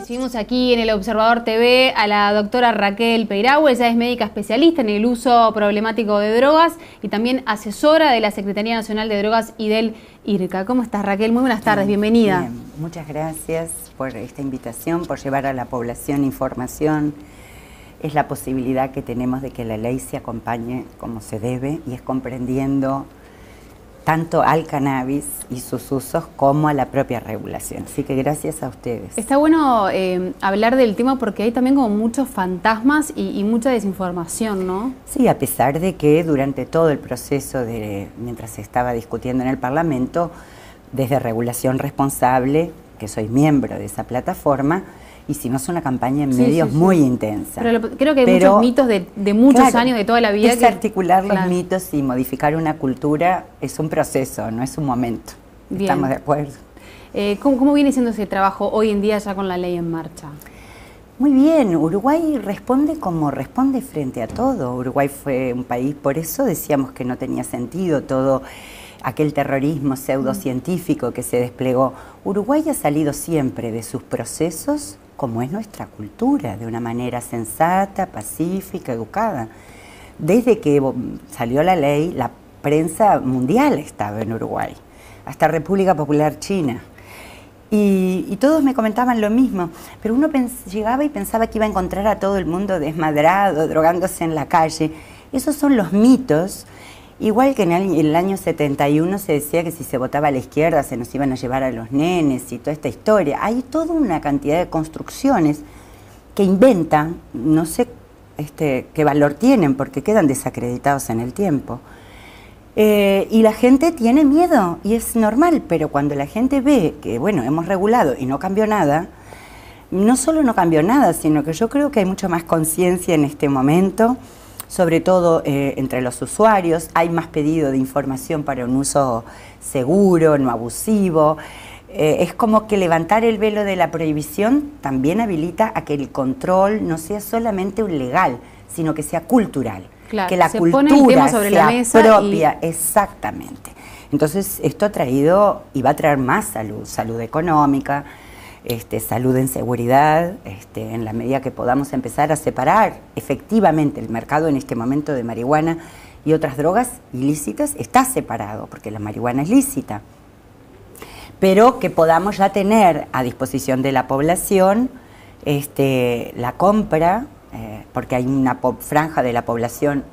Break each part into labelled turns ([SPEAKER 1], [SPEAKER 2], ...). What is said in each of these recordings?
[SPEAKER 1] Recibimos aquí en el Observador TV a la doctora Raquel Peirahue. Ella es médica especialista en el uso problemático de drogas y también asesora de la Secretaría Nacional de Drogas y del IRCA. ¿Cómo estás, Raquel? Muy buenas tardes, bienvenida.
[SPEAKER 2] Bien, muchas gracias por esta invitación, por llevar a la población información. Es la posibilidad que tenemos de que la ley se acompañe como se debe y es comprendiendo tanto al cannabis y sus usos como a la propia regulación. Así que gracias a ustedes.
[SPEAKER 1] Está bueno hablar del tema porque hay también como muchos fantasmas y mucha desinformación, ¿no?
[SPEAKER 2] Sí, a pesar de que durante todo el proceso mientras se estaba discutiendo en el Parlamento, desde Regulación Responsable, que soy miembro de esa plataforma, hicimos una campaña en medios muy intensa.
[SPEAKER 1] Pero creo que hay muchos mitos de muchos años, de toda la vida.
[SPEAKER 2] Desarticular los mitos y modificar una cultura es un proceso, no es un momento. Bien. Estamos de acuerdo.
[SPEAKER 1] ¿Cómo viene siendo ese trabajo hoy en día ya con la ley en marcha?
[SPEAKER 2] Muy bien, Uruguay responde como responde frente a todo. Uruguay fue un país, por eso decíamos que no tenía sentido todo aquel terrorismo pseudocientífico que se desplegó. Uruguay ha salido siempre de sus procesos como es nuestra cultura, de una manera sensata, pacífica, educada. Desde que salió la ley, la prensa mundial estaba en Uruguay, hasta República Popular China. Y todos me comentaban lo mismo, pero uno llegaba y pensaba que iba a encontrar a todo el mundo desmadrado, drogándose en la calle. Esos son los mitos. Igual que en el año 71 se decía que si se votaba a la izquierda se nos iban a llevar a los nenes y toda esta historia. Hay toda una cantidad de construcciones que inventan, no sé qué valor tienen porque quedan desacreditados en el tiempo. Y la gente tiene miedo y es normal, pero cuando la gente ve que, bueno, hemos regulado y no cambió nada, no solo no cambió nada, sino que yo creo que hay mucha más conciencia en este momento, sobre todo entre los usuarios. Hay más pedido de información para un uso seguro, no abusivo. Es como que levantar el velo de la prohibición también habilita a que el control no sea solamente un legal, sino que sea cultural.
[SPEAKER 1] Claro,
[SPEAKER 2] que la
[SPEAKER 1] se
[SPEAKER 2] cultura
[SPEAKER 1] pone el tema sobre
[SPEAKER 2] sea
[SPEAKER 1] la mesa
[SPEAKER 2] propia, exactamente. Entonces esto ha traído y va a traer más salud, salud económica, salud en seguridad, en la medida que podamos empezar a separar efectivamente el mercado en este momento de marihuana y otras drogas ilícitas está separado, porque la marihuana es lícita, pero que podamos ya tener a disposición de la población la compra, porque hay una franja de la población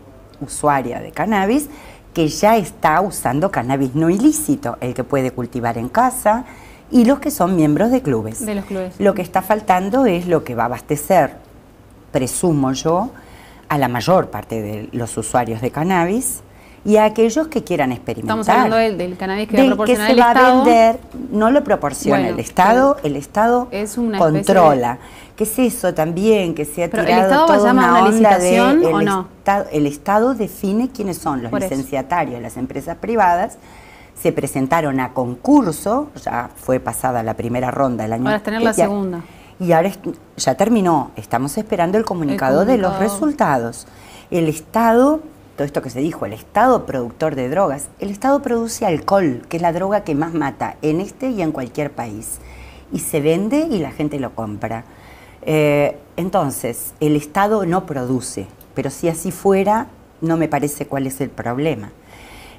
[SPEAKER 2] usuaria de cannabis que ya está usando cannabis no ilícito, el que puede cultivar en casa, y los que son miembros de clubes.
[SPEAKER 1] De los clubes.
[SPEAKER 2] Lo que está faltando es lo que va a abastecer, presumo yo, a la mayor parte de los usuarios de cannabis y a aquellos que quieran experimentar.
[SPEAKER 1] Estamos hablando del cannabis que va a proporcionar
[SPEAKER 2] el Estado.
[SPEAKER 1] Que se va a vender,
[SPEAKER 2] no lo proporciona el Estado
[SPEAKER 1] es una
[SPEAKER 2] controla. ¿Qué es eso también? Que se ha tirado
[SPEAKER 1] ¿el Estado
[SPEAKER 2] toda
[SPEAKER 1] una licitación o no?
[SPEAKER 2] El Estado define quiénes son los licenciatarios, las empresas privadas. Se presentaron a concurso, ya fue pasada la primera ronda el año.
[SPEAKER 1] Para tener la segunda.
[SPEAKER 2] Y ahora ya terminó, estamos esperando el comunicado de los resultados. El Estado, todo esto que se dijo, el Estado productor de drogas, el Estado produce alcohol, que es la droga que más mata en este y en cualquier país. Y se vende y la gente lo compra. Entonces, el Estado no produce, pero si así fuera, no me parece cuál es el problema.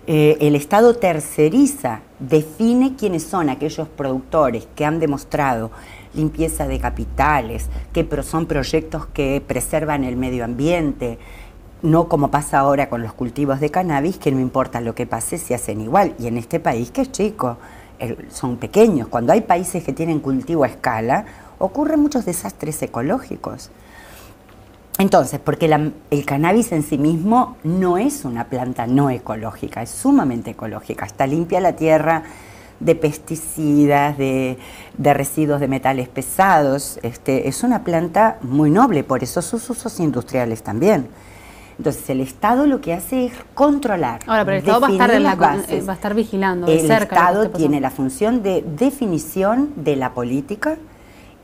[SPEAKER 2] El Estado terceriza, define quiénes son aquellos productores que han demostrado limpieza de capitales, que son proyectos que preservan el medio ambiente, no como pasa ahora con los cultivos de cannabis, que no importa lo que pase, se hacen igual. Y en este país, que es chico, son pequeños. Cuando hay países que tienen cultivo a escala, ocurren muchos desastres ecológicos. Entonces, porque el cannabis en sí mismo no es una planta no ecológica, es sumamente ecológica, está limpia la tierra de pesticidas, de residuos de metales pesados, es una planta muy noble, por eso sus usos industriales también. Entonces el Estado lo que hace es controlar.
[SPEAKER 1] Ahora, pero el Estado va a estar vigilando de cerca.
[SPEAKER 2] El Estado tiene la función de definición de la política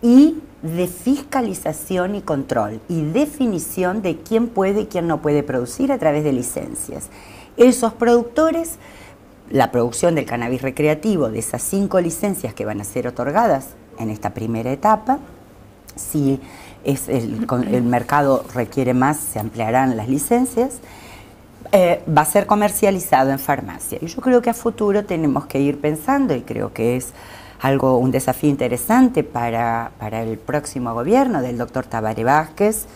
[SPEAKER 2] y de fiscalización y control y definición de quién puede y quién no puede producir a través de licencias. Esos productores, la producción del cannabis recreativo, de esas 5 licencias que van a ser otorgadas en esta primera etapa, Si el mercado requiere más, se ampliarán las licencias. Va a ser comercializado en farmacia. Y yo creo que a futuro tenemos que ir pensando, y creo que es un desafío interesante para el próximo gobierno del doctor Tabaré Vázquez,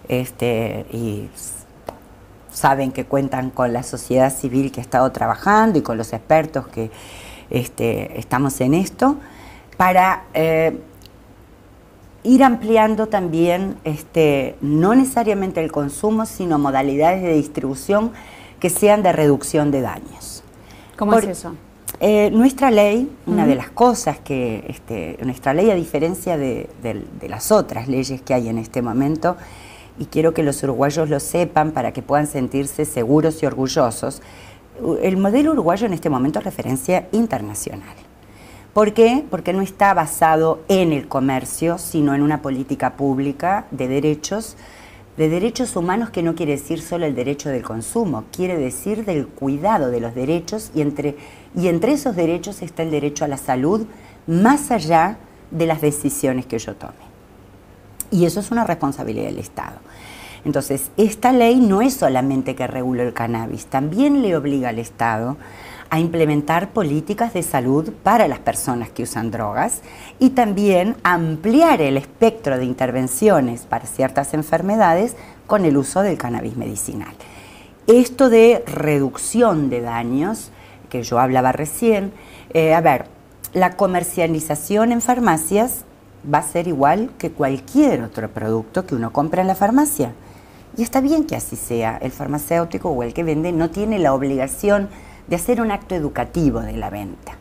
[SPEAKER 2] y saben que cuentan con la sociedad civil que ha estado trabajando y con los expertos que estamos en esto, para ir ampliando también, no necesariamente el consumo, sino modalidades de distribución que sean de reducción de daños.
[SPEAKER 1] ¿Cómo es eso?
[SPEAKER 2] Nuestra ley, una de las cosas que, nuestra ley, a diferencia de las otras leyes que hay en este momento, y quiero que los uruguayos lo sepan para que puedan sentirse seguros y orgullosos, el modelo uruguayo en este momento es referencia internacional. ¿Por qué? Porque no está basado en el comercio, sino en una política pública de derechos humanos, que no quiere decir solo el derecho del consumo, quiere decir del cuidado de los derechos, y entre esos derechos está el derecho a la salud, más allá de las decisiones que yo tome. Y eso es una responsabilidad del Estado. Entonces, esta ley no es solamente que regula el cannabis, también le obliga al Estado a implementar políticas de salud para las personas que usan drogas, y también ampliar el espectro de intervenciones para ciertas enfermedades con el uso del cannabis medicinal. Esto de reducción de daños, que yo hablaba recién, la comercialización en farmacias va a ser igual que cualquier otro producto que uno compra en la farmacia. Y está bien que así sea. El farmacéutico o el que vende no tiene la obligación de hacer un acto educativo de la venta.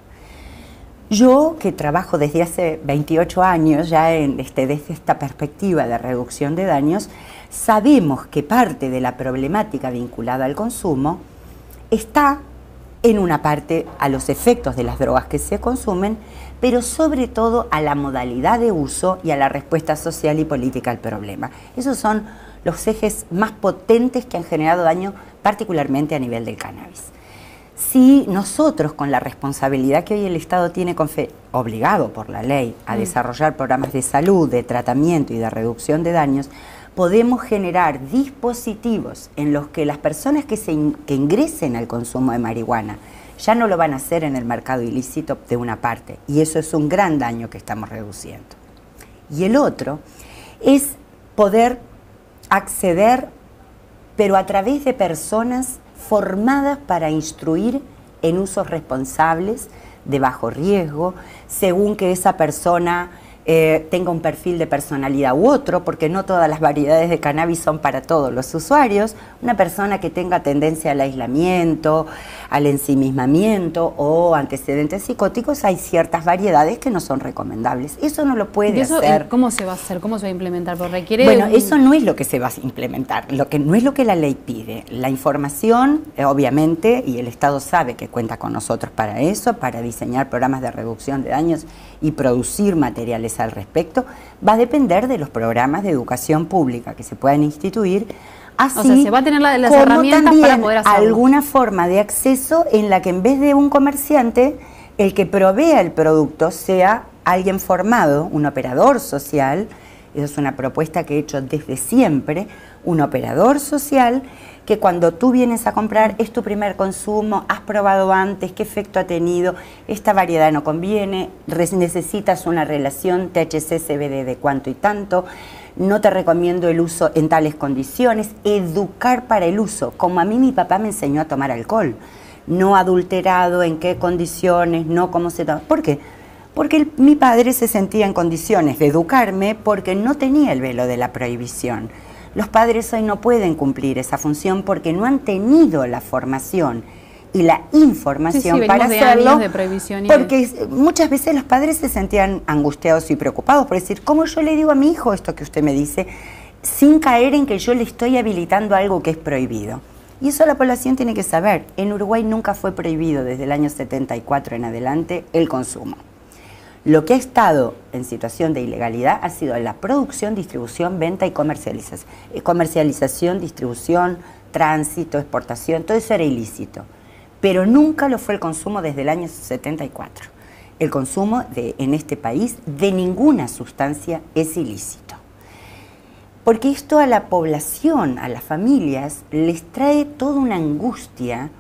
[SPEAKER 2] Yo, que trabajo desde hace 28 años ya desde esta perspectiva de reducción de daños, sabemos que parte de la problemática vinculada al consumo está en una parte a los efectos de las drogas que se consumen, pero sobre todo a la modalidad de uso y a la respuesta social y política al problema. Esos son los ejes más potentes que han generado daño, particularmente a nivel del cannabis. Si nosotros, con la responsabilidad que hoy el Estado tiene obligado por la ley a desarrollar programas de salud, de tratamiento y de reducción de daños, podemos generar dispositivos en los que las personas que ingresen al consumo de marihuana ya no lo van a hacer en el mercado ilícito de una parte, y eso es un gran daño que estamos reduciendo. Y el otro es poder acceder, pero a través de personas formadas para instruir en usos responsables, de bajo riesgo, según que esa persona tenga un perfil de personalidad u otro, porque no todas las variedades de cannabis son para todos los usuarios. Una persona que tenga tendencia al aislamiento, al ensimismamiento o antecedentes psicóticos, hay ciertas variedades que no son recomendables. Eso no lo puede hacer.
[SPEAKER 1] ¿Cómo se va a hacer? ¿Cómo se va a implementar? Porque requiere
[SPEAKER 2] eso no es lo que se va a implementar, no es lo que la ley pide. La información, obviamente, y el Estado sabe que cuenta con nosotros para eso, para diseñar programas de reducción de daños y producir materiales al respecto, va a depender de los programas de educación pública que se puedan instituir, así,
[SPEAKER 1] o sea, se va a tener las herramientas para poder hacerlo.
[SPEAKER 2] Alguna forma de acceso en la que, en vez de un comerciante, el que provea el producto sea alguien formado, un operador social. Esa es una propuesta que he hecho desde siempre, un operador social que cuando tú vienes a comprar, es tu primer consumo, has probado antes, qué efecto ha tenido, esta variedad no conviene, necesitas una relación THC-CBD de cuánto y tanto, no te recomiendo el uso en tales condiciones. Educar para el uso, como a mí mi papá me enseñó a tomar alcohol, no adulterado, en qué condiciones, no cómo se toma. ¿Por qué? Porque mi padre se sentía en condiciones de educarme porque no tenía el velo de la prohibición. Los padres hoy no pueden cumplir esa función porque no han tenido la formación y la información para hacerlo,
[SPEAKER 1] de prohibición
[SPEAKER 2] porque muchas veces los padres se sentían angustiados y preocupados por decir, ¿cómo yo le digo a mi hijo esto que usted me dice? Sin caer en que yo le estoy habilitando algo que es prohibido. Y eso la población tiene que saber. En Uruguay nunca fue prohibido desde el año 74 en adelante el consumo. Lo que ha estado en situación de ilegalidad ha sido la producción, distribución, venta y comercialización. Comercialización, distribución, tránsito, exportación, todo eso era ilícito. Pero nunca lo fue el consumo desde el año 74. el consumo en este país de ninguna sustancia es ilícito. Porque esto a la población, a las familias, les trae toda una angustia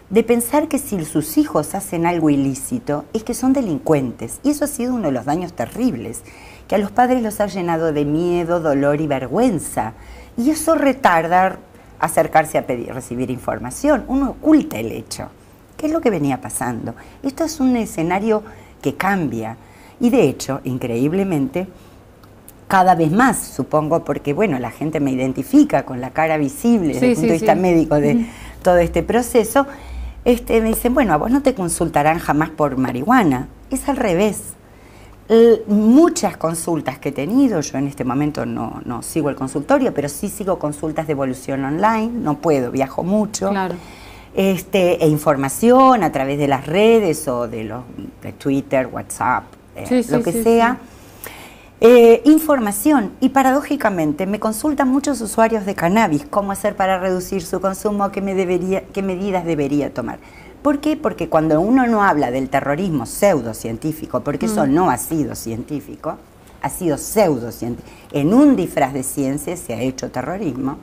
[SPEAKER 2] de pensar que si sus hijos hacen algo ilícito es que son delincuentes. Y eso ha sido uno de los daños terribles, que a los padres los ha llenado de miedo, dolor y vergüenza. Y eso retarda acercarse a recibir información. Uno oculta el hecho. ¿Qué es lo que venía pasando? Esto es un escenario que cambia. Y de hecho, increíblemente, cada vez más, supongo, porque bueno, la gente me identifica con la cara visible desde el punto de vista médico de todo este proceso, me dicen, bueno, a vos no te consultarán jamás por marihuana. Es al revés. Muchas consultas que he tenido, yo en este momento no sigo el consultorio, pero sí sigo consultas de evolución online, no puedo, viajo mucho.
[SPEAKER 1] Claro.
[SPEAKER 2] E información a través de las redes o de Twitter, WhatsApp, lo que sea. Información, y paradójicamente me consultan muchos usuarios de cannabis, cómo hacer para reducir su consumo, qué medidas debería tomar. ¿Por qué? Porque cuando uno no habla del terrorismo pseudocientífico, porque eso no ha sido científico, ha sido pseudocientífico, en un disfraz de ciencia se ha hecho terrorismo,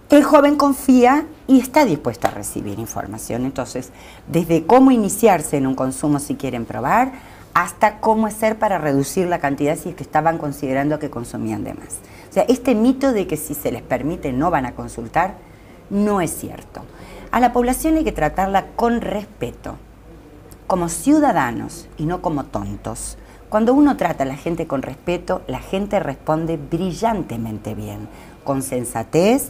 [SPEAKER 2] el joven confía y está dispuesto a recibir información. Entonces, desde cómo iniciarse en un consumo si quieren probar, hasta cómo hacer para reducir la cantidad si es que estaban considerando que consumían de más. O sea, este mito de que si se les permite no van a consultar, no es cierto. A la población hay que tratarla con respeto, como ciudadanos y no como tontos. Cuando uno trata a la gente con respeto, la gente responde brillantemente bien, con sensatez.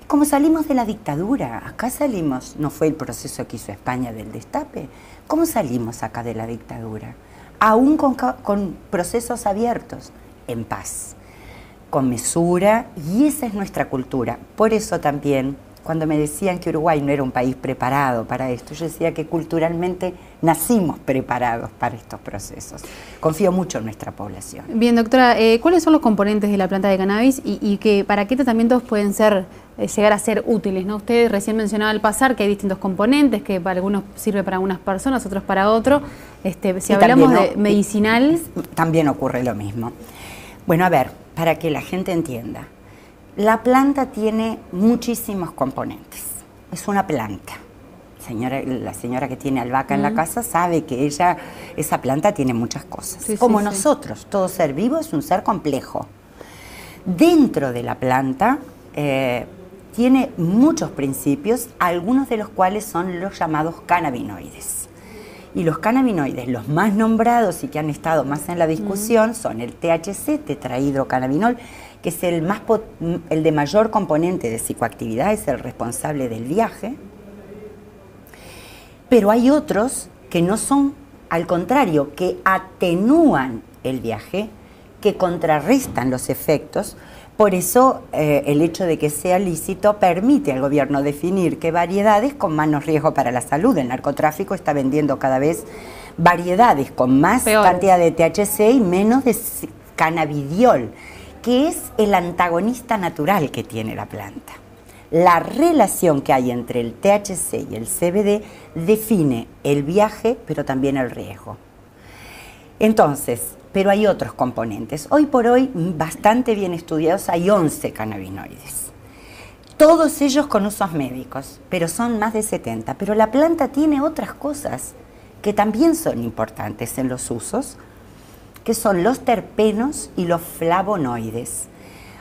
[SPEAKER 2] Como salimos de la dictadura, acá salimos, no fue el proceso que hizo España del destape, ¿cómo salimos acá de la dictadura? Aún con procesos abiertos, en paz, con mesura, y esa es nuestra cultura. Por eso también, cuando me decían que Uruguay no era un país preparado para esto, yo decía que culturalmente nacimos preparados para estos procesos. Confío mucho en nuestra población.
[SPEAKER 1] Bien, doctora, ¿cuáles son los componentes de la planta de cannabis y para qué tratamientos pueden llegar a ser útiles, ¿no? Usted recién mencionaba al pasar que hay distintos componentes, que para algunos sirve para algunas personas, otros para otros. Si hablamos de medicinal...
[SPEAKER 2] También ocurre lo mismo. Bueno, a ver, para que la gente entienda, la planta tiene muchísimos componentes. Es una planta. La señora que tiene albahaca en la casa sabe que esa planta tiene muchas cosas. Como nosotros, todo ser vivo es un ser complejo. Dentro de la planta tiene muchos principios, algunos de los cuales son los llamados cannabinoides. Y los cannabinoides, los más nombrados y que han estado más en la discusión, son el THC, tetrahidrocannabinol, que es el de mayor componente de psicoactividad, es el responsable del viaje. Pero hay otros que no son, al contrario, que atenúan el viaje, que contrarrestan los efectos. Por eso el hecho de que sea lícito permite al gobierno definir qué variedades con menos riesgo para la salud. El narcotráfico está vendiendo cada vez variedades con más cantidad de THC y menos de cannabidiol, que es el antagonista natural que tiene la planta. La relación que hay entre el THC y el CBD define el viaje, pero también el riesgo. Entonces, pero hay otros componentes. Hoy por hoy, bastante bien estudiados, hay 11 cannabinoides. Todos ellos con usos médicos, pero son más de 70. Pero la planta tiene otras cosas que también son importantes en los usos, que son los terpenos y los flavonoides.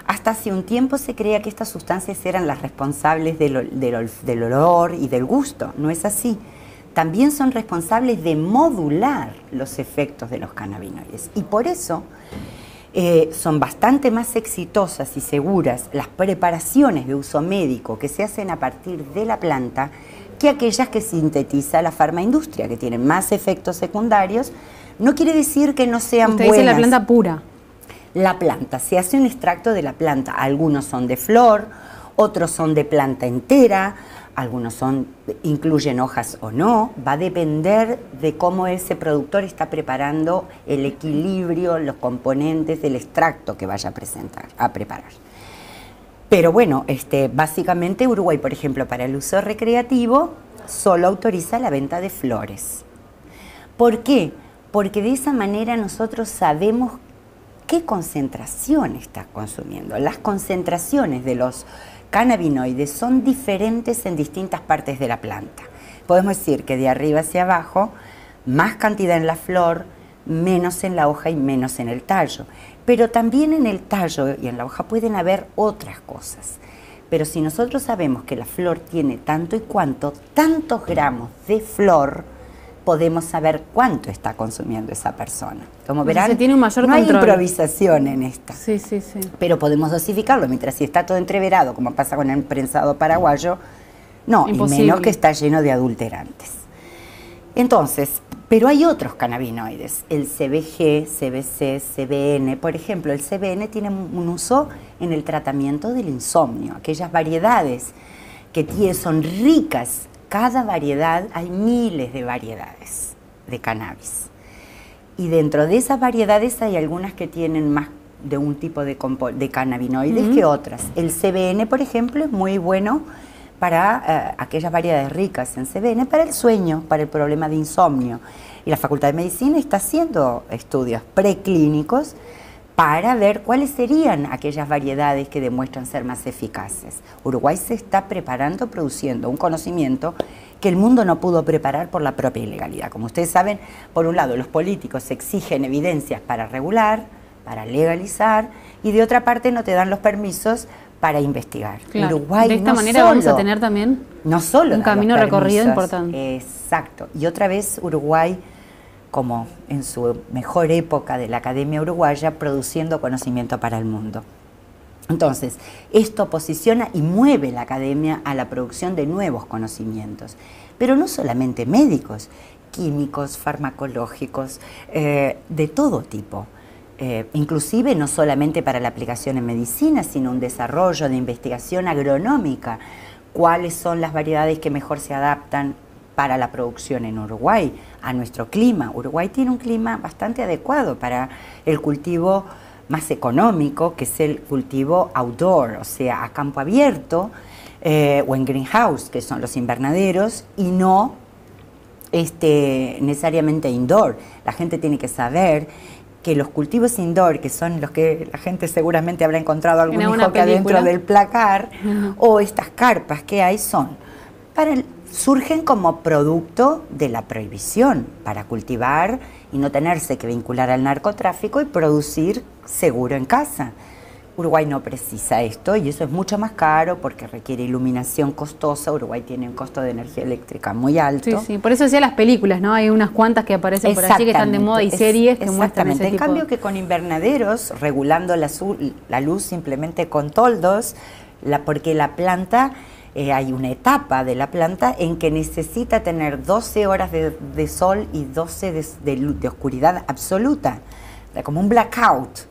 [SPEAKER 2] Hasta hace un tiempo se creía que estas sustancias eran las responsables del olor y del gusto. No es así. También son responsables de modular los efectos de los cannabinoides. Y por eso son bastante más exitosas y seguras las preparaciones de uso médico que se hacen a partir de la planta que aquellas que sintetiza la farmaindustria, que tienen más efectos secundarios. No quiere decir que no sean buenas.
[SPEAKER 1] Usted dice la planta pura.
[SPEAKER 2] La planta, se hace un extracto de la planta. Algunos son de flor, otros son de planta entera, algunos incluyen hojas o no. Va a depender de cómo ese productor está preparando el equilibrio, los componentes del extracto que vaya a preparar. Pero bueno, básicamente Uruguay, por ejemplo, para el uso recreativo, solo autoriza la venta de flores. ¿Por qué? Porque de esa manera nosotros sabemos qué concentración está consumiendo. Las concentraciones de los cannabinoides son diferentes en distintas partes de la planta. Podemos decir que de arriba hacia abajo, más cantidad en la flor, menos en la hoja y menos en el tallo. Pero también en el tallo y en la hoja pueden haber otras cosas. Pero si nosotros sabemos que la flor tiene tanto y cuanto, tantos gramos de flor, podemos saber cuánto está consumiendo esa persona. Como verán,
[SPEAKER 1] se tiene un mayor
[SPEAKER 2] no
[SPEAKER 1] control.
[SPEAKER 2] hay improvisación en esta.
[SPEAKER 1] Sí, sí, sí.
[SPEAKER 2] Pero podemos dosificarlo, mientras si está todo entreverado, como pasa con el prensado paraguayo, no,
[SPEAKER 1] Imposible.
[SPEAKER 2] y menos que está lleno de adulterantes. Entonces, pero hay otros cannabinoides, el CBG, CBC, CBN. Por ejemplo, el CBN tiene un uso en el tratamiento del insomnio, aquellas variedades que son ricas. Cada variedad, hay miles de variedades de cannabis. Y dentro de esas variedades hay algunas que tienen más de un tipo de cannabinoides que otras. El CBN, por ejemplo, es muy bueno para aquellas variedades ricas en CBN, para el sueño, para el problema de insomnio. Y la Facultad de Medicina está haciendo estudios preclínicos para ver cuáles serían aquellas variedades que demuestran ser más eficaces. Uruguay se está preparando, produciendo un conocimiento que el mundo no pudo preparar por la propia ilegalidad. Como ustedes saben, por un lado los políticos exigen evidencias para regular, para legalizar, y de otra parte no te dan los permisos para investigar.
[SPEAKER 1] Claro.
[SPEAKER 2] Uruguay
[SPEAKER 1] de esta
[SPEAKER 2] no
[SPEAKER 1] manera
[SPEAKER 2] solo,
[SPEAKER 1] vamos a tener también
[SPEAKER 2] no solo
[SPEAKER 1] un
[SPEAKER 2] da
[SPEAKER 1] camino
[SPEAKER 2] los
[SPEAKER 1] recorrido
[SPEAKER 2] permisos,
[SPEAKER 1] importante.
[SPEAKER 2] Exacto. Y otra vez Uruguay, como en su mejor época de la Academia Uruguaya, produciendo conocimiento para el mundo. Entonces, esto posiciona y mueve la Academia a la producción de nuevos conocimientos, pero no solamente médicos, químicos, farmacológicos, de todo tipo. Inclusive no solamente para la aplicación en medicina, sino un desarrollo de investigación agronómica. ¿Cuáles son las variedades que mejor se adaptan para la producción en Uruguay, a nuestro clima? Uruguay tiene un clima bastante adecuado para el cultivo más económico, que es el cultivo outdoor, o sea, a campo abierto, o en greenhouse, que son los invernaderos, y no necesariamente indoor. La gente tiene que saber que los cultivos indoor, que son los que la gente seguramente habrá encontrado algún hijo que adentro del placar, o estas carpas que hay, surgen como producto de la prohibición para cultivar y no tenerse que vincular al narcotráfico y producir seguro en casa. Uruguay no precisa esto y eso es mucho más caro porque requiere iluminación costosa. Uruguay tiene un costo de energía eléctrica muy alto.
[SPEAKER 1] Sí, sí, por eso decía las películas, ¿no? Hay unas cuantas que aparecen por allí que están de moda y series que muestran ese tipo.
[SPEAKER 2] En cambio que con invernaderos, regulando la luz simplemente con toldos, porque la planta, hay una etapa de la planta en que necesita tener 12 horas de sol y 12 de oscuridad absoluta, como un blackout.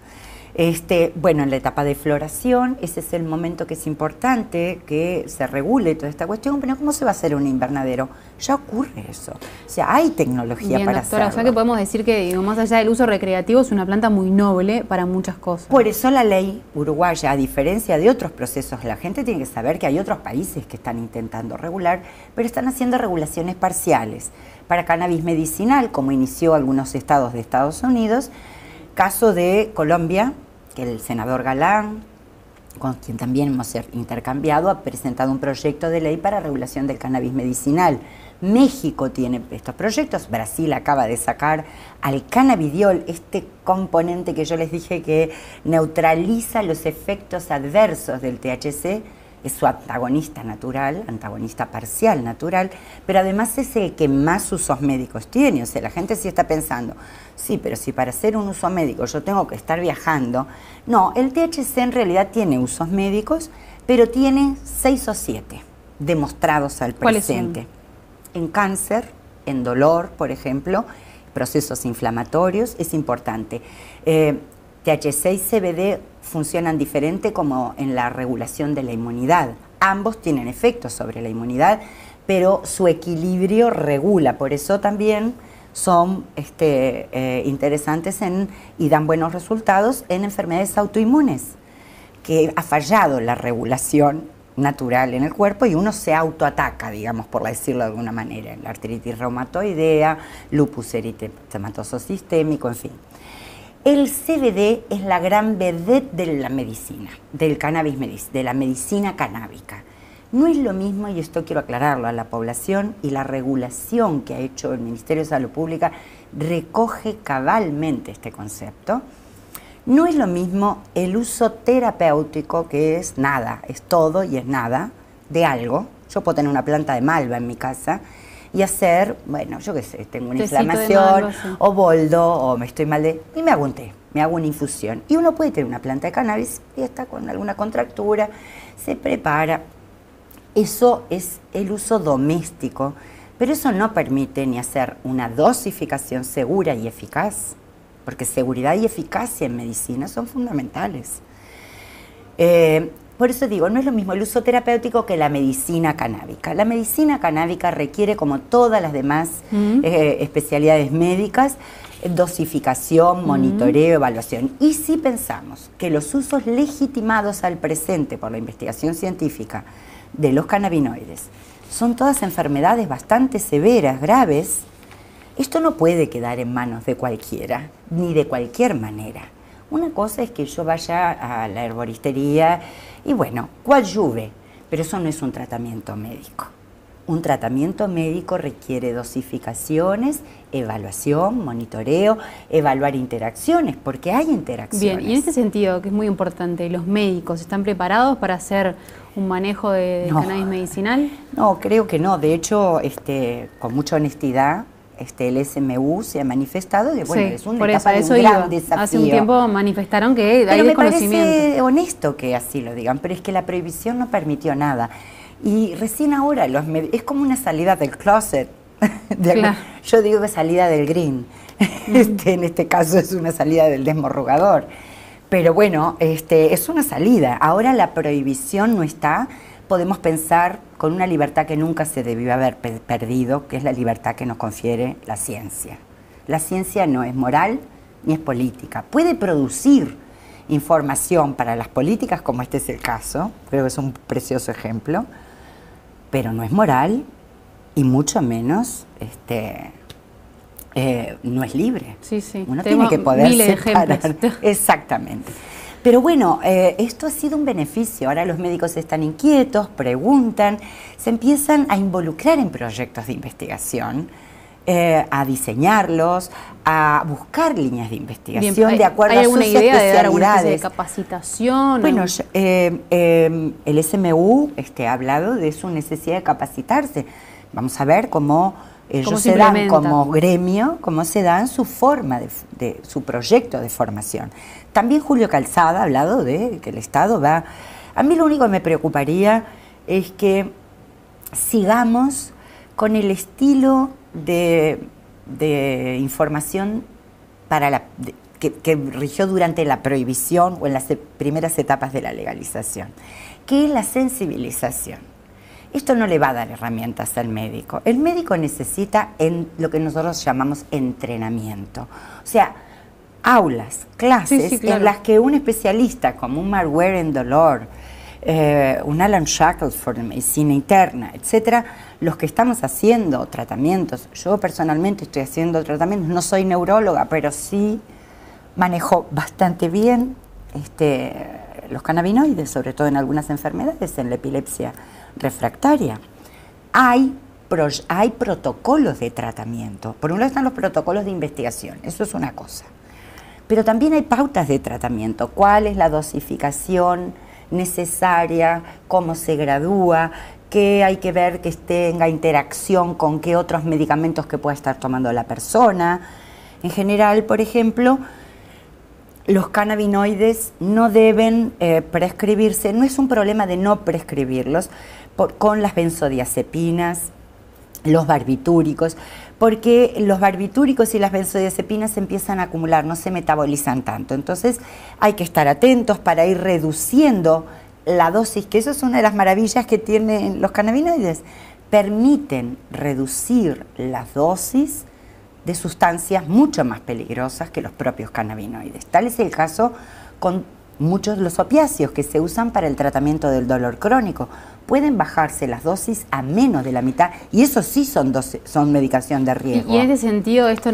[SPEAKER 2] Bueno, en la etapa de floración, ese es el momento que es importante que se regule toda esta cuestión, pero ¿cómo se va a hacer un invernadero? Ya ocurre eso. O sea, hay tecnología
[SPEAKER 1] bien,
[SPEAKER 2] para
[SPEAKER 1] doctora,
[SPEAKER 2] hacerlo.
[SPEAKER 1] O sea que podemos decir que, digo, más allá del uso recreativo, es una planta muy noble para muchas cosas.
[SPEAKER 2] Por eso la ley uruguaya, a diferencia de otros procesos, la gente tiene que saber que hay otros países que están intentando regular, pero están haciendo regulaciones parciales. Para cannabis medicinal, como inició algunos estados de Estados Unidos, caso de Colombia, que el senador Galán, con quien también hemos intercambiado, ha presentado un proyecto de ley para regulación del cannabis medicinal. México tiene estos proyectos, Brasil acaba de sacar al cannabidiol, este componente que yo les dije que neutraliza los efectos adversos del THC, es su antagonista natural, antagonista parcial natural, pero además es el que más usos médicos tiene. O sea, la gente sí está pensando, sí, pero si para hacer un uso médico yo tengo que estar viajando. No, el THC en realidad tiene usos médicos, pero tiene 6 o 7 demostrados al presente. En cáncer, en dolor, por ejemplo, procesos inflamatorios, es importante. THC y CBD funcionan diferente como en la regulación de la inmunidad. Ambos tienen efectos sobre la inmunidad, pero su equilibrio regula. Por eso también son interesantes y dan buenos resultados en enfermedades autoinmunes, que ha fallado la regulación natural en el cuerpo y uno se autoataca, digamos, por decirlo de alguna manera. La artritis reumatoidea, lupus eritematoso sistémico, en fin. El CBD es la gran vedette de la medicina, del cannabis, de la medicina canábica. No es lo mismo, y esto quiero aclararlo a la población, y la regulación que ha hecho el Ministerio de Salud Pública recoge cabalmente este concepto. No es lo mismo el uso terapéutico, que es nada, es todo y es nada, de algo. Yo puedo tener una planta de malva en mi casa y hacer, bueno, yo qué sé, tengo una inflamación, malva, sí, o boldo, o me estoy mal de... y me hago un té, me hago una infusión. Y uno puede tener una planta de cannabis y está con alguna contractura, se prepara. Eso es el uso doméstico, pero eso no permite ni hacer una dosificación segura y eficaz, porque seguridad y eficacia en medicina son fundamentales. Por eso digo, no es lo mismo el uso terapéutico que la medicina canábica. La medicina canábica requiere, como todas las demás especialidades médicas, dosificación, monitoreo, evaluación. Y si pensamos que los usos legitimados al presente por la investigación científica de los cannabinoides son todas enfermedades bastante severas, graves, esto no puede quedar en manos de cualquiera, ni de cualquier manera. Una cosa es que yo vaya a la herboristería y bueno, coadyuve, pero eso no es un tratamiento médico. Un tratamiento médico requiere dosificaciones, evaluación, monitoreo, evaluar interacciones, porque hay interacciones.
[SPEAKER 1] Bien, y en este sentido, que es muy importante, ¿los médicos están preparados para hacer un manejo de cannabis medicinal?
[SPEAKER 2] No, creo que no. De hecho, con mucha honestidad, el SMU se ha manifestado que bueno, es una etapa de un gran desafío.
[SPEAKER 1] Hace un tiempo manifestaron que hay desconocimiento.
[SPEAKER 2] Pero me parece honesto que así lo digan, pero es que la prohibición no permitió nada. Y recién ahora es como una salida del closet. Claro. Yo digo que salida del green. En este caso es una salida del desmorrugador. Pero bueno, es una salida. Ahora la prohibición no está. Podemos pensar con una libertad que nunca se debió haber perdido, que es la libertad que nos confiere la ciencia. La ciencia no es moral ni es política. Puede producir información para las políticas, como este es el caso, creo que es un precioso ejemplo, pero no es moral y mucho menos no es libre.
[SPEAKER 1] Sí, sí.
[SPEAKER 2] Uno tiene que poder separar.
[SPEAKER 1] Ejemplos.
[SPEAKER 2] Exactamente. Pero bueno, esto ha sido un beneficio. Ahora los médicos están inquietos, preguntan, se empiezan a involucrar en proyectos de investigación, a diseñlos, a buscar líneas de investigación. Bien, de acuerdo a sus especialidades.
[SPEAKER 1] ¿Hay alguna idea de dar alguna especie de capacitación?
[SPEAKER 2] Bueno, el SMU ha hablado de su necesidad de capacitarse. Vamos a ver cómo ellos se dan como gremio, cómo se dan su forma de su proyecto de formación. También Julio Calzada ha hablado de que el Estado va... A mí lo único que me preocuparía es que sigamos con el estilo de información que rigió durante la prohibición o en las primeras etapas de la legalización, que es la sensibilización. Esto no le va a dar herramientas al médico. El médico necesita lo que nosotros llamamos entrenamiento. O sea, aulas, clases claro, en las que un especialista como un Mark Wehrendollor, un Alan Shackelford de medicina interna, etcétera, los que estamos haciendo tratamientos, yo personalmente estoy haciendo tratamientos, no soy neuróloga, pero sí manejo bastante bien los cannabinoides, sobre todo en algunas enfermedades, en la epilepsia refractaria. Hay protocolos de tratamiento. Por un lado están los protocolos de investigación, eso es una cosa. Pero también hay pautas de tratamiento. ¿Cuál es la dosificación necesaria? ¿Cómo se gradúa? ¿Qué hay que ver que tenga interacción con qué otros medicamentos que pueda estar tomando la persona? En general, por ejemplo, los cannabinoides no deben prescribirse. No es un problema de no prescribirlos con las benzodiazepinas, los barbitúricos, porque los barbitúricos y las benzodiazepinas se empiezan a acumular, no se metabolizan tanto. Entonces hay que estar atentos para ir reduciendo la dosis, que eso es una de las maravillas que tienen los cannabinoides. Permiten reducir las dosis de sustancias mucho más peligrosas que los propios cannabinoides. Tal es el caso con muchos de los opiáceos que se usan para el tratamiento del dolor crónico. Pueden bajarse las dosis a menos de la mitad, y eso sí son medicación de riesgo.
[SPEAKER 1] Y en ese sentido, esto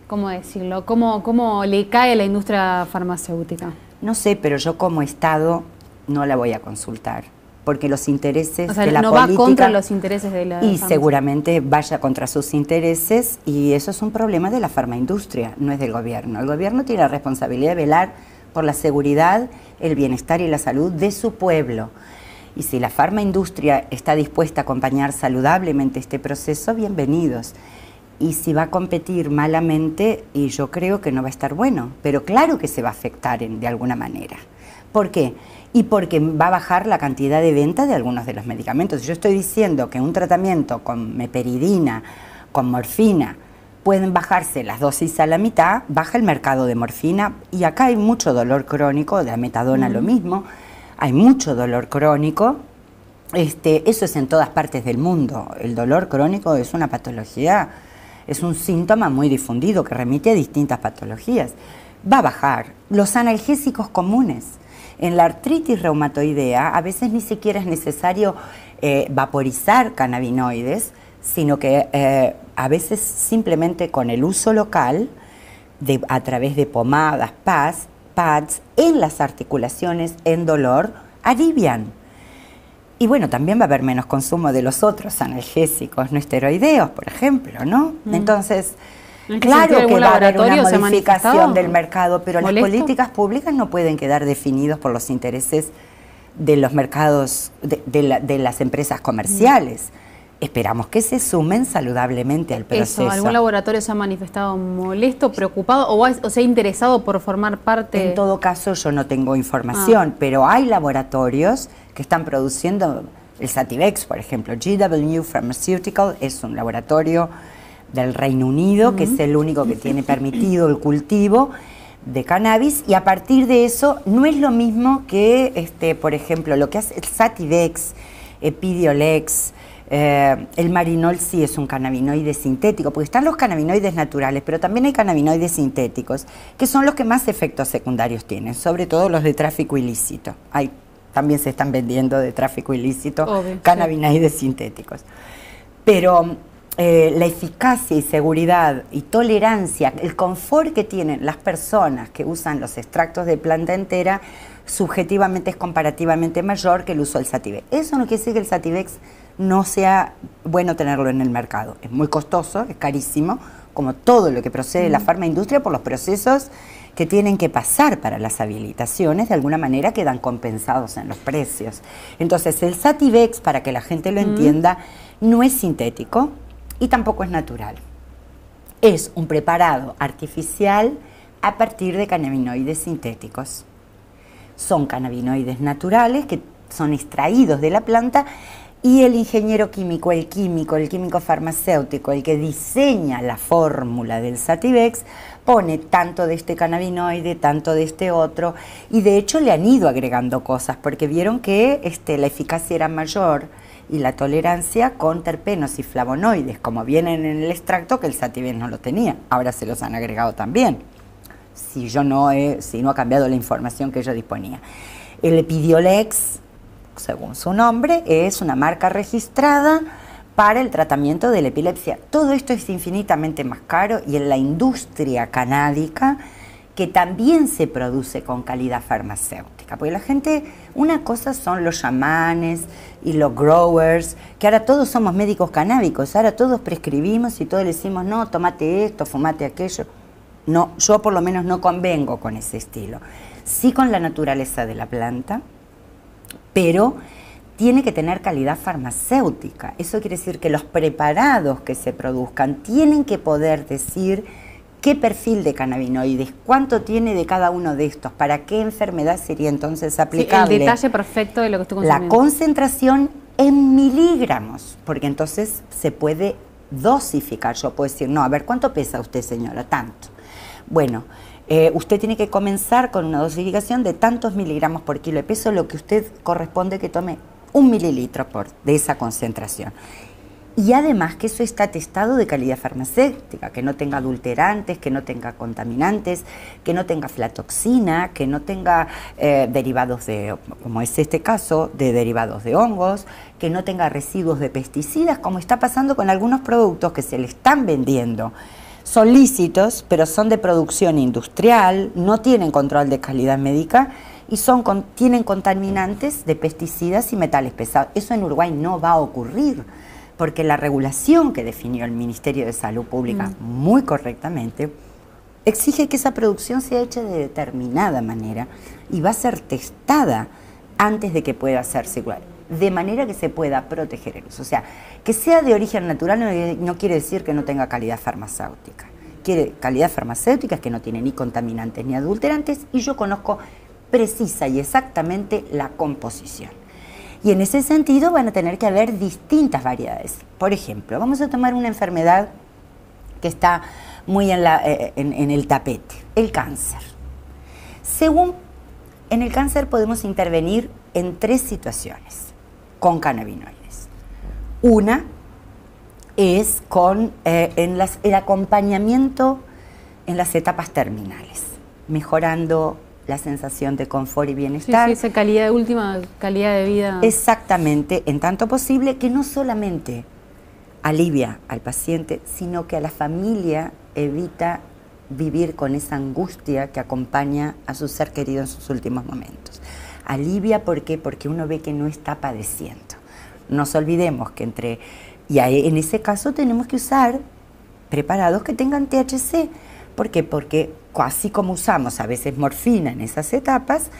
[SPEAKER 1] ¿cómo decirlo? ¿Cómo le cae a la industria farmacéutica?
[SPEAKER 2] No sé, pero yo como Estado no la voy a consultar, porque los intereses
[SPEAKER 1] de
[SPEAKER 2] la
[SPEAKER 1] política... no va contra los intereses de la
[SPEAKER 2] y
[SPEAKER 1] farmacia.
[SPEAKER 2] Seguramente vaya contra sus intereses, y eso es un problema de la farmaindustria, no es del gobierno. El gobierno tiene la responsabilidad de velar por la seguridad, el bienestar y la salud de su pueblo. Y si la farmaindustria está dispuesta a acompañar saludablemente este proceso, bienvenidos. Y si va a competir malamente, y yo creo que no va a estar bueno, pero claro que se va a afectar de alguna manera. ¿Por qué? Y porque va a bajar la cantidad de venta de algunos de los medicamentos. Si yo estoy diciendo que un tratamiento con meperidina, con morfina, pueden bajarse las dosis a la mitad, baja el mercado de morfina, y acá hay mucho dolor crónico, de la metadona lo mismo, hay mucho dolor crónico, eso es en todas partes del mundo. El dolor crónico es una patología, es un síntoma muy difundido que remite a distintas patologías. Va a bajar. Los analgésicos comunes, en la artritis reumatoidea, a veces ni siquiera es necesario vaporizar cannabinoides, sino que a veces simplemente con el uso local, a través de pomadas, pads, en las articulaciones, en dolor, alivian. Y bueno, también va a haber menos consumo de los otros analgésicos no esteroideos, por ejemplo, ¿no? Entonces, claro que va a haber una modificación del mercado, pero las políticas públicas no pueden quedar definidos por los intereses de los mercados, de las empresas comerciales. Esperamos que se sumen saludablemente al proceso.
[SPEAKER 1] ¿Algún laboratorio se ha manifestado molesto, preocupado o se ha interesado por formar parte?
[SPEAKER 2] En todo caso, yo no tengo información, pero hay laboratorios que están produciendo el Sativex, por ejemplo. GW Pharmaceutical es un laboratorio del Reino Unido, que es el único que tiene permitido el cultivo de cannabis, y a partir de eso no es lo mismo que, por ejemplo, lo que hace el Sativex, Epidiolex. El marinol sí es un cannabinoide sintético, porque están los cannabinoides naturales, pero también hay cannabinoides sintéticos, que son los que más efectos secundarios tienen, sobre todo los de tráfico ilícito. También se están vendiendo de tráfico ilícito cannabinoides sintéticos. Pero la eficacia y seguridad y tolerancia, el confort que tienen las personas que usan los extractos de planta entera, subjetivamente es comparativamente mayor que el uso del Sativex. Eso no quiere decir que el Sativex no sea bueno tenerlo en el mercado. Es muy costoso, es carísimo, como todo lo que procede de la farmaindustria, por los procesos que tienen que pasar para las habilitaciones, de alguna manera quedan compensados en los precios. Entonces, el Sativex, para que la gente lo entienda, no es sintético y tampoco es natural. Es un preparado artificial a partir de cannabinoides sintéticos. Son cannabinoides naturales que son extraídos de la planta, y el ingeniero químico, el químico farmacéutico, el que diseña la fórmula del Sativex, pone tanto de este cannabinoide, tanto de este otro, y de hecho le han ido agregando cosas, porque vieron que la eficacia era mayor y la tolerancia con terpenos y flavonoides, como vienen en el extracto, que el Sativex no lo tenía. Ahora se los han agregado también, si no ha cambiado la información que yo disponía. El Epidiolex, según su nombre, es una marca registrada para el tratamiento de la epilepsia. Todo esto es infinitamente más caro, y en la industria canábica, que también se produce con calidad farmacéutica. Porque la gente, una cosa son los chamanes y los growers, que ahora todos somos médicos canábicos, ahora todos prescribimos y todos le decimos, no, tomate esto, fumate aquello. No, yo por lo menos no convengo con ese estilo. Sí con la naturaleza de la planta, pero tiene que tener calidad farmacéutica. Eso quiere decir que los preparados que se produzcan tienen que poder decir qué perfil de cannabinoides, cuánto tiene de cada uno de estos, para qué enfermedad sería entonces aplicable.
[SPEAKER 1] El detalle perfecto de lo que estoy consumiendo.
[SPEAKER 2] La concentración en miligramos, porque entonces se puede dosificar. Yo puedo decir, no, a ver, ¿cuánto pesa usted, señora? Tanto. Bueno, usted tiene que comenzar con una dosificación de tantos miligramos por kilo de peso, lo que usted corresponde que tome 1 mililitro de esa concentración. Y además que eso está atestado de calidad farmacéutica, que no tenga adulterantes, que no tenga contaminantes, que no tenga aflatoxina, que no tenga derivados de, como es este caso, de derivados de hongos, que no tenga residuos de pesticidas, como está pasando con algunos productos que se le están vendiendo. Son lícitos, pero son de producción industrial, no tienen control de calidad médica y tienen contaminantes de pesticidas y metales pesados. Eso en Uruguay no va a ocurrir, porque la regulación que definió el Ministerio de Salud Pública muy correctamente exige que esa producción sea hecha de determinada manera y va a ser testada antes de que pueda ser circular, de manera que se pueda proteger el uso. O sea, que sea de origen natural no quiere decir que no tenga calidad farmacéutica. Calidad farmacéutica es que no tiene ni contaminantes ni adulterantes, y yo conozco precisa y exactamente la composición. Y en ese sentido van a tener que haber distintas variedades. Por ejemplo, vamos a tomar una enfermedad que está muy en el tapete, el cáncer. En el cáncer podemos intervenir en 3 situaciones con cannabinoides. Una es con el acompañamiento en las etapas terminales, mejorando la sensación de confort y bienestar.
[SPEAKER 1] Sí, esa última calidad de vida.
[SPEAKER 2] Exactamente, en tanto posible, que no solamente alivia al paciente, sino que a la familia evita vivir con esa angustia que acompaña a su ser querido en sus últimos momentos. Alivia, ¿por qué? Porque uno ve que no está padeciendo. No nos olvidemos que en ese caso tenemos que usar preparados que tengan THC. ¿Por qué? Porque así como usamos a veces morfina en esas etapas,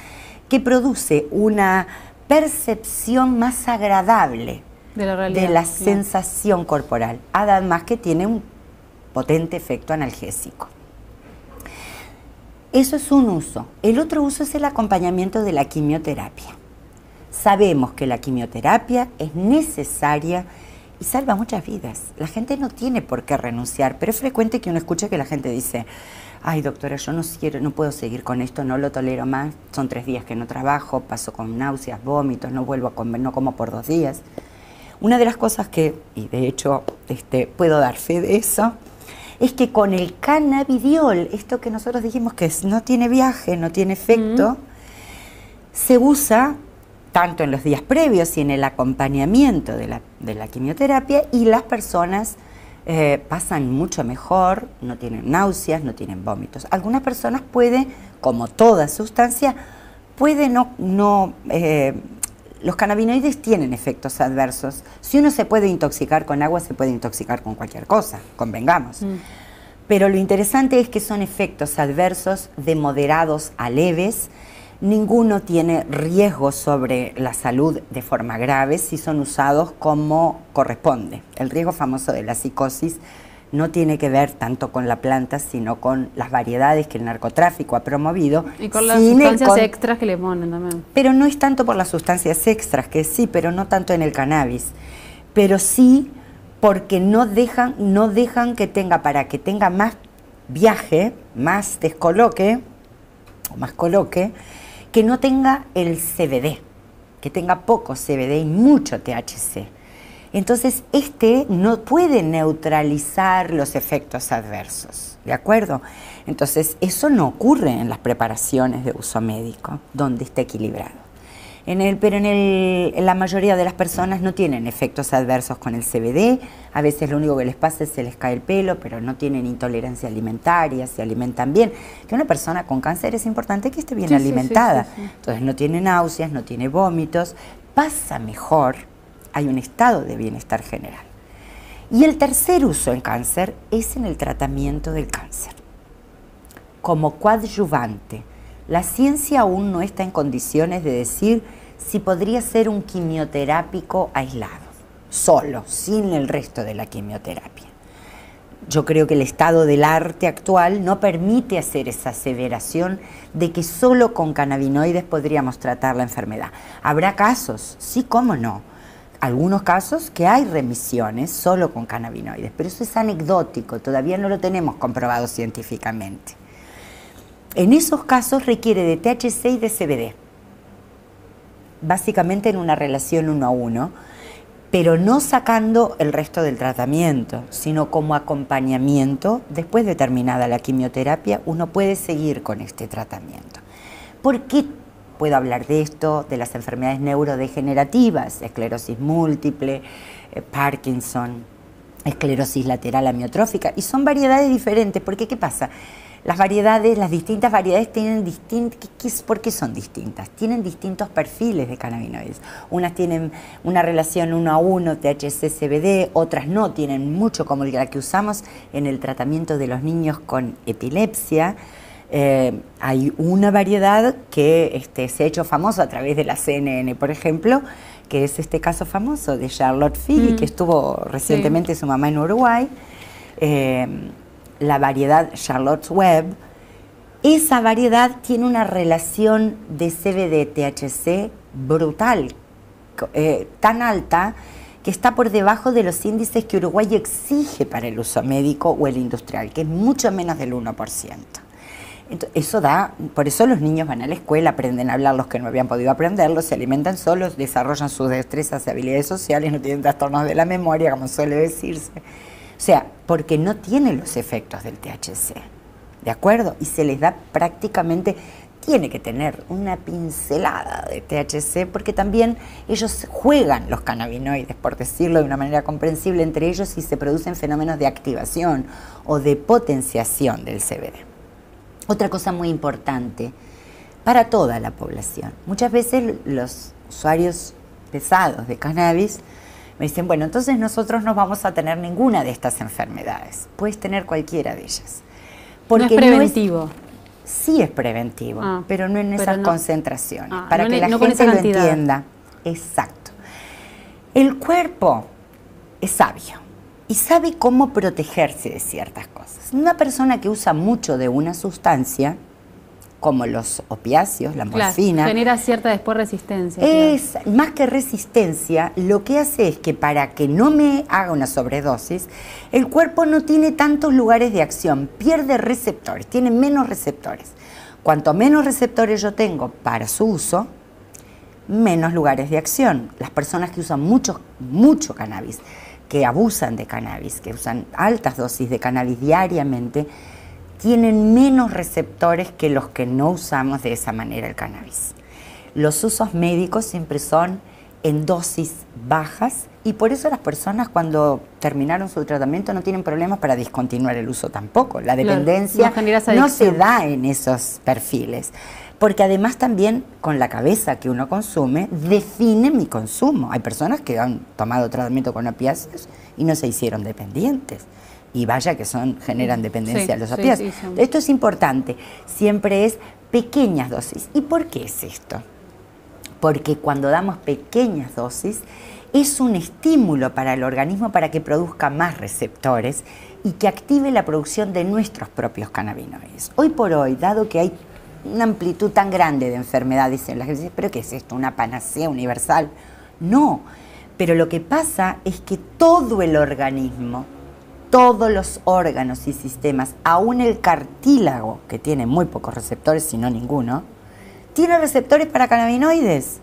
[SPEAKER 2] que produce una percepción más agradable
[SPEAKER 1] de la realidad,
[SPEAKER 2] de la sensación corporal, además que tiene un potente efecto analgésico. Eso es un uso. El otro uso es el acompañamiento de la quimioterapia. Sabemos que la quimioterapia es necesaria y salva muchas vidas. La gente no tiene por qué renunciar, pero es frecuente que uno escuche que la gente dice: ay, doctora, yo no puedo seguir con esto, no lo tolero más, son 3 días que no trabajo, paso con náuseas, vómitos, no vuelvo a comer, no como por 2 días. Una de las cosas y de hecho puedo dar fe de eso, es que con el cannabidiol, esto que nosotros dijimos que no tiene viaje, no tiene efecto, se usa tanto en los días previos y en el acompañamiento de la quimioterapia, y las personas pasan mucho mejor, no tienen náuseas, no tienen vómitos. Algunas personas como toda sustancia, los cannabinoides tienen efectos adversos. Si uno se puede intoxicar con agua, se puede intoxicar con cualquier cosa, convengamos. Pero lo interesante es que son efectos adversos de moderados a leves. Ninguno tiene riesgo sobre la salud de forma grave si son usados como corresponde. El riesgo famoso de la psicosis no tiene que ver tanto con la planta, sino con las variedades que el narcotráfico ha promovido.
[SPEAKER 1] Y con las sustancias extras que le ponen también. Pero
[SPEAKER 2] no es tanto por las sustancias extras, que sí, pero no tanto en el cannabis. Pero sí porque no dejan que tenga, para que tenga más viaje, más descoloque, o más coloque, que no tenga el CBD, que tenga poco CBD y mucho THC. Entonces, no puede neutralizar los efectos adversos, ¿de acuerdo? Entonces, eso no ocurre en las preparaciones de uso médico, donde está equilibrado. Pero la mayoría de las personas no tienen efectos adversos con el CBD. A veces lo único que les pasa es que se les cae el pelo, pero no tienen intolerancia alimentaria, se alimentan bien. Que una persona con cáncer es importante que esté bien alimentada. Sí. Entonces no tiene náuseas, no tiene vómitos, pasa mejor, hay un estado de bienestar general. Y el tercer uso en cáncer es en el tratamiento del cáncer, como coadyuvante. La ciencia aún no está en condiciones de decir si podría ser un quimioterápico aislado, solo, sin el resto de la quimioterapia. Yo creo que el estado del arte actual no permite hacer esa aseveración de que solo con cannabinoides podríamos tratar la enfermedad. Habrá casos, sí, cómo no. Algunos casos que hay remisiones solo con cannabinoides, pero eso es anecdótico, todavía no lo tenemos comprobado científicamente. En esos casos requiere de THC y de CBD, básicamente en una relación 1 a 1, pero no sacando el resto del tratamiento, sino como acompañamiento. Después de terminada la quimioterapia, uno puede seguir con este tratamiento. ¿Por qué puedo hablar de esto? De las enfermedades neurodegenerativas, esclerosis múltiple, Parkinson, esclerosis lateral amiotrófica, y son variedades diferentes, porque ¿qué pasa? Las variedades, las distintas variedades tienen ¿por qué son distintas? Tienen distintos perfiles de cannabinoides. Unas tienen una relación 1 a 1 THC-CBD, otras no, tienen mucho, como la que usamos en el tratamiento de los niños con epilepsia. Hay una variedad que se ha hecho famosa a través de la CNN, por ejemplo, que es este caso famoso de Charlotte Figi, que estuvo recientemente su mamá en Uruguay. La variedad Charlotte's Web, esa variedad tiene una relación de CBD-THC brutal, tan alta que está por debajo de los índices que Uruguay exige para el uso médico o el industrial, que es mucho menos del 1%. Entonces, eso da, por eso los niños van a la escuela, aprenden a hablar los que no habían podido aprenderlo, se alimentan solos, desarrollan sus destrezas y habilidades sociales, no tienen trastornos de la memoria, como suele decirse. O sea, porque no tienen los efectos del THC, ¿de acuerdo? Y se les da prácticamente, tiene que tener una pincelada de THC, porque también ellos juegan los cannabinoides, por decirlo de una manera comprensible, entre ellos, y se producen fenómenos de activación o de potenciación del CBD. Otra cosa muy importante para toda la población. Muchas veces los usuarios pesados de cannabis me dicen, bueno, entonces nosotros no vamos a tener ninguna de estas enfermedades. Puedes tener cualquiera de ellas.
[SPEAKER 1] Porque no es preventivo.
[SPEAKER 2] Sí es preventivo, pero no en esas concentraciones. Para
[SPEAKER 1] no
[SPEAKER 2] que la gente lo entienda. Exacto. El cuerpo es sabio y sabe cómo protegerse de ciertas cosas. Una persona que usa mucho de una sustancia, como los opiáceos, la morfina,
[SPEAKER 1] genera cierta después resistencia.
[SPEAKER 2] Es más que resistencia, lo que hace es que para que no me haga una sobredosis, el cuerpo no tiene tantos lugares de acción, pierde receptores, tiene menos receptores. Cuanto menos receptores yo tengo para su uso, menos lugares de acción. Las personas que usan mucho cannabis, que abusan de cannabis, que usan altas dosis de cannabis diariamente, tienen menos receptores que los que no usamos de esa manera el cannabis. Los usos médicos siempre son en dosis bajas y por eso las personas cuando terminaron su tratamiento no tienen problemas para discontinuar el uso tampoco. La dependencia no se da en esos perfiles. Porque además también con la cabeza que uno consume define mi consumo. Hay personas que han tomado tratamiento con opiáceos y no se hicieron dependientes. Y vaya que generan dependencia a los opiáceos. Esto es importante, siempre es pequeñas dosis. ¿Y por qué es esto? Porque cuando damos pequeñas dosis es un estímulo para el organismo para que produzca más receptores y que active la producción de nuestros propios cannabinoides. Hoy por hoy, dado que hay una amplitud tan grande de enfermedades en las que se dice, ¿pero qué es esto? ¿Una panacea universal? No, pero lo que pasa es que todo el organismo, todos los órganos y sistemas, aún el cartílago, que tiene muy pocos receptores, si no ninguno, tiene receptores para cannabinoides.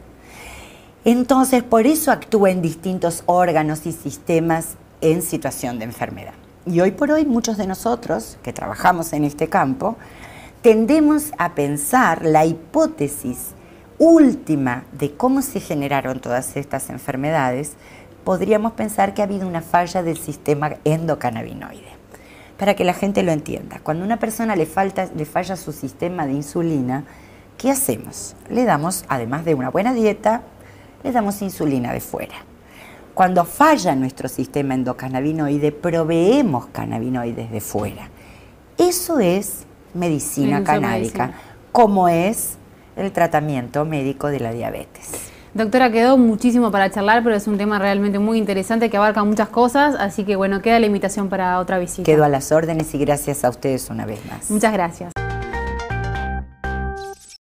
[SPEAKER 2] Entonces, por eso actúa en distintos órganos y sistemas en situación de enfermedad. Y hoy por hoy, muchos de nosotros que trabajamos en este campo, tendemos a pensar la hipótesis última de cómo se generaron todas estas enfermedades. Podríamos pensar que ha habido una falla del sistema endocannabinoide. Para que la gente lo entienda, cuando a una persona le falla su sistema de insulina, ¿qué hacemos? Le damos, además de una buena dieta, le damos insulina de fuera. Cuando falla nuestro sistema endocannabinoide, proveemos cannabinoides de fuera. Eso es medicina canábica, como es el tratamiento médico de la diabetes.
[SPEAKER 1] Doctora, quedó muchísimo para charlar, pero es un tema realmente muy interesante que abarca muchas cosas, así que bueno, queda la invitación para otra visita.
[SPEAKER 2] Quedo a las órdenes y gracias a ustedes una vez más.
[SPEAKER 1] Muchas gracias.